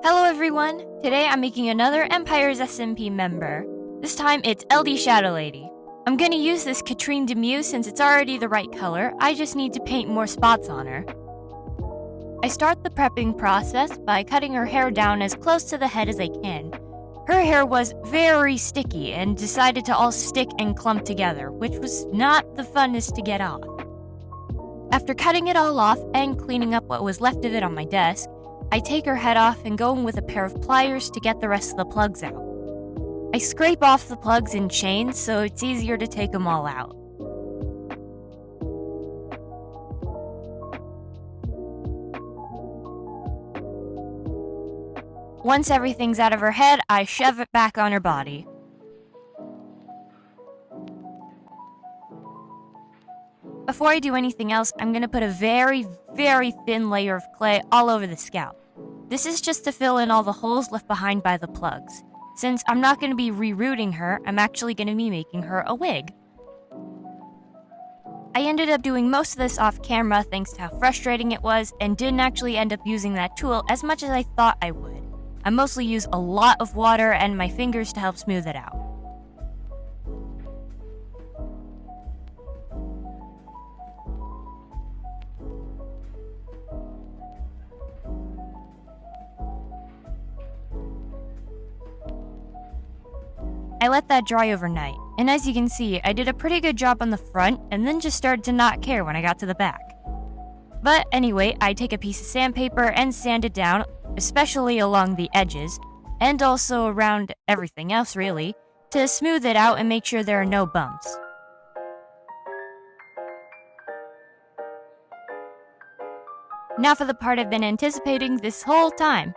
Hello everyone! Today I'm making another Empire's SMP member. This time it's LDShadowlady. I'm gonna use this Katrine Demuse since it's already the right color, I just need to paint more spots on her. I start the prepping process by cutting her hair down as close to the head as I can. Her hair was very sticky and decided to all stick and clump together, which was not the funnest to get off. After cutting it all off and cleaning up what was left of it on my desk, I take her head off and go in with a pair of pliers to get the rest of the plugs out. I scrape off the plugs and chains so it's easier to take them all out. Once everything's out of her head, I shove it back on her body. Before I do anything else, I'm going to put a very, very thin layer of clay all over the scalp. This is just to fill in all the holes left behind by the plugs. Since I'm not going to be rerooting her, I'm actually going to be making her a wig. I ended up doing most of this off camera thanks to how frustrating it was, and didn't actually end up using that tool as much as I thought I would. I mostly use a lot of water and my fingers to help smooth it out. I let that dry overnight, and as you can see, I did a pretty good job on the front and then just started to not care when I got to the back. But anyway, I take a piece of sandpaper and sand it down, especially along the edges, and also around everything else really, to smooth it out and make sure there are no bumps. Now for the part I've been anticipating this whole time,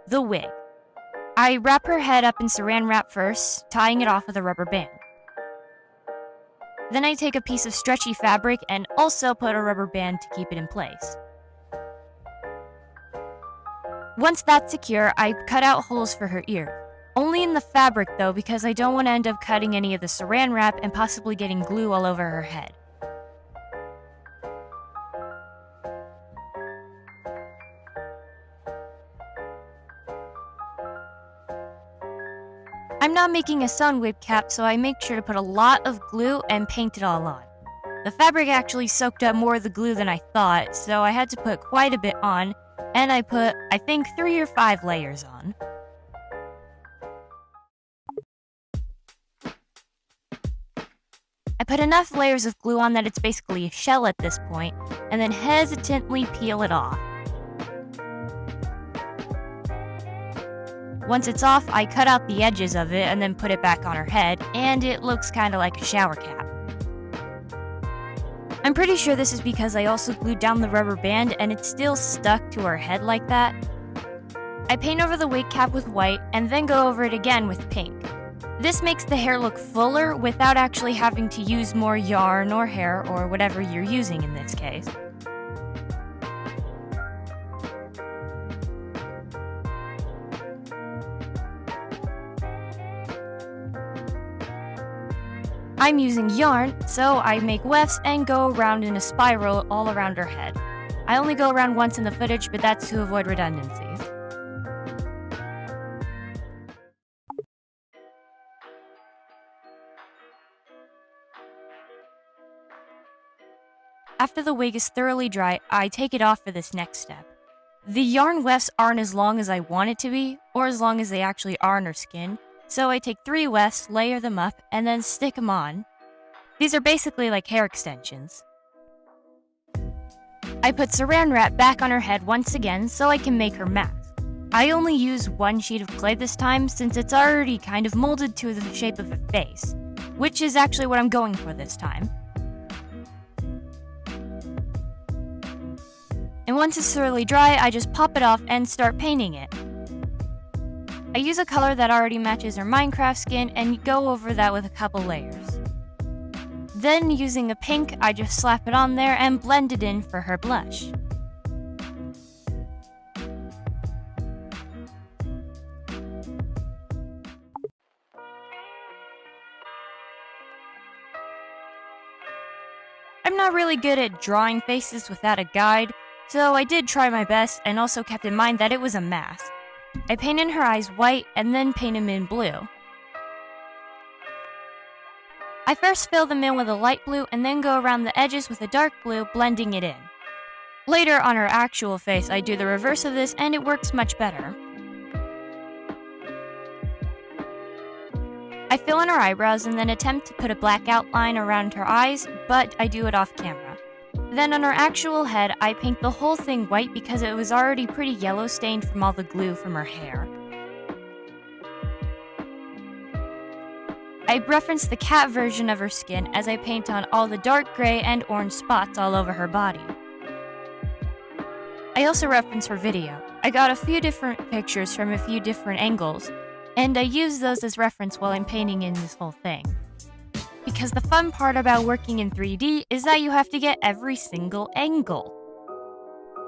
the wig. I wrap her head up in saran wrap first, tying it off with a rubber band. Then I take a piece of stretchy fabric and also put a rubber band to keep it in place. Once that's secure, I cut out holes for her ears. Only in the fabric though, because I don't want to end up cutting any of the saran wrap and possibly getting glue all over her head. I'm not making a sun wig cap, so I make sure to put a lot of glue and paint it all on. The fabric actually soaked up more of the glue than I thought, so I had to put quite a bit on, and I put, I think, 3 or 5 layers on. I put enough layers of glue on that it's basically a shell at this point, and then hesitantly peel it off. Once it's off, I cut out the edges of it and then put it back on her head, and it looks kinda like a shower cap. I'm pretty sure this is because I also glued down the rubber band and it's still stuck to her head like that. I paint over the wig cap with white and then go over it again with pink. This makes the hair look fuller without actually having to use more yarn or hair or whatever you're using in this case. I'm using yarn, so I make wefts and go around in a spiral all around her head. I only go around once in the footage, but that's to avoid redundancies. After the wig is thoroughly dry, I take it off for this next step. The yarn wefts aren't as long as I want it to be, or as long as they actually are on her skin. So I take 3 wefts, layer them up, and then stick them on. These are basically like hair extensions. I put saran wrap back on her head once again so I can make her mask. I only use 1 sheet of clay this time since it's already kind of molded to the shape of a face, which is actually what I'm going for this time. And once it's thoroughly dry, I just pop it off and start painting it. I use a color that already matches her Minecraft skin and go over that with a couple layers. Then, using a pink, I just slap it on there and blend it in for her blush. I'm not really good at drawing faces without a guide, so I did try my best and also kept in mind that it was a mask. I painted her eyes white and then paint them in blue. I first fill them in with a light blue and then go around the edges with a dark blue, blending it in. Later on her actual face, I do the reverse of this and it works much better. I fill in her eyebrows and then attempt to put a black outline around her eyes, but I do it off camera. Then on her actual head, I paint the whole thing white because it was already pretty yellow stained from all the glue from her hair. I reference the cat version of her skin as I paint on all the dark gray and orange spots all over her body. I also reference her video. I got a few different pictures from a few different angles, and I use those as reference while I'm painting in this whole thing. Because the fun part about working in 3D is that you have to get every single angle.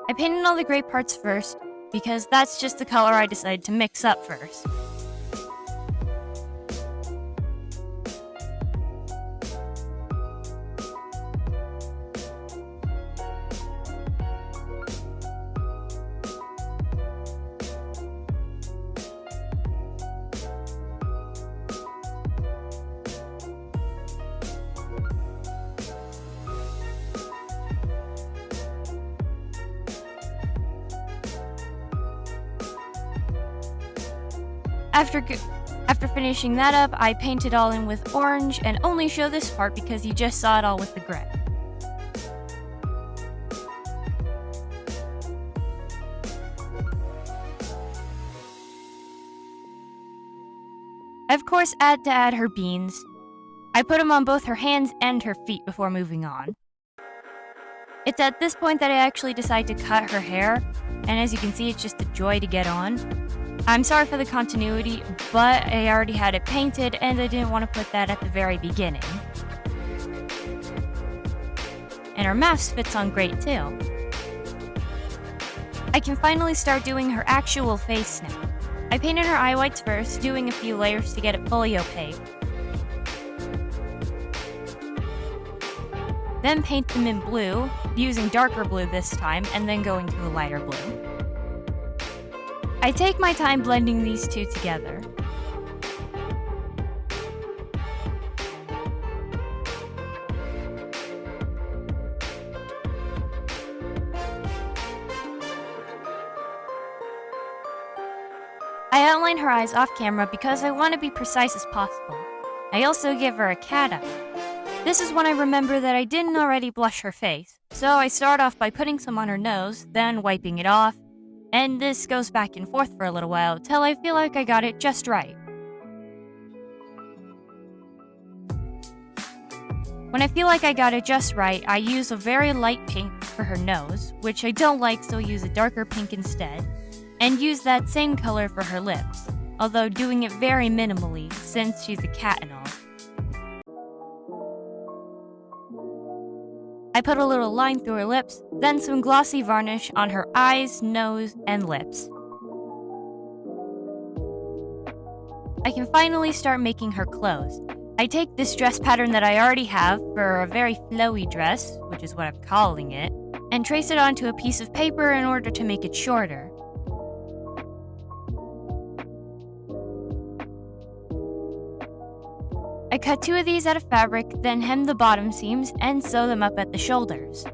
I painted all the gray parts first, because that's just the color I decided to mix up first. After finishing that up, I paint it all in with orange and only show this part because you just saw it all with the gray. I of course had to add her beans. I put them on both her hands and her feet before moving on. It's at this point that I actually decide to cut her hair, and as you can see, it's just a joy to get on. I'm sorry for the continuity, but I already had it painted and I didn't want to put that at the very beginning. And her mask fits on great too. I can finally start doing her actual face now. I painted her eye whites first, doing a few layers to get it fully opaque. Then paint them in blue, using darker blue this time, and then going to a lighter blue. I take my time blending these two together. I outline her eyes off camera because I want to be precise as possible. I also give her a cat eye. This is when I remember that I didn't already blush her face, so I start off by putting some on her nose, then wiping it off, and this goes back and forth for a little while till I feel like I got it just right. When I feel like I got it just right, I use a very light pink for her nose, which I don't like, so use a darker pink instead, and use that same color for her lips, although doing it very minimally since she's a cat and all. I put a little line through her lips, then some glossy varnish on her eyes, nose, and lips. I can finally start making her clothes. I take this dress pattern that I already have for a very flowy dress, which is what I'm calling it, and trace it onto a piece of paper in order to make it shorter. I cut 2 of these out of fabric, then hem the bottom seams and sew them up at the shoulders.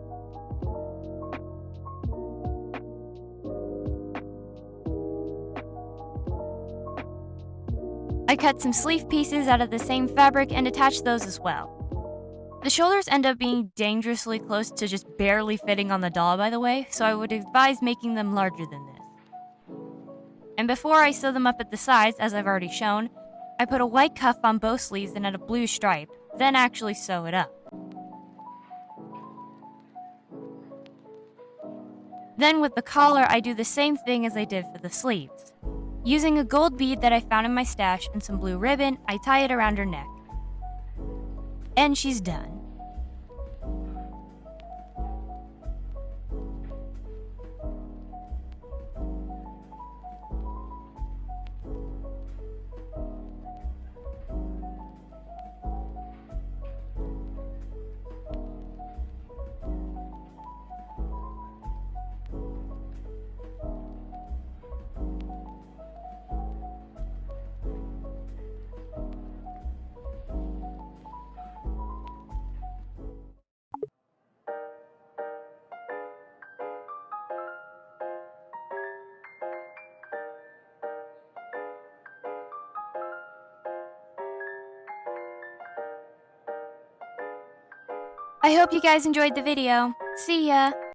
I cut some sleeve pieces out of the same fabric and attached those as well. The shoulders end up being dangerously close to just barely fitting on the doll, by the way, so I would advise making them larger than this. And before I sew them up at the sides, as I've already shown, I put a white cuff on both sleeves and add a blue stripe, then actually sew it up. Then with the collar, I do the same thing as I did for the sleeves. Using a gold bead that I found in my stash and some blue ribbon, I tie it around her neck. And she's done. I hope you guys enjoyed the video. See ya!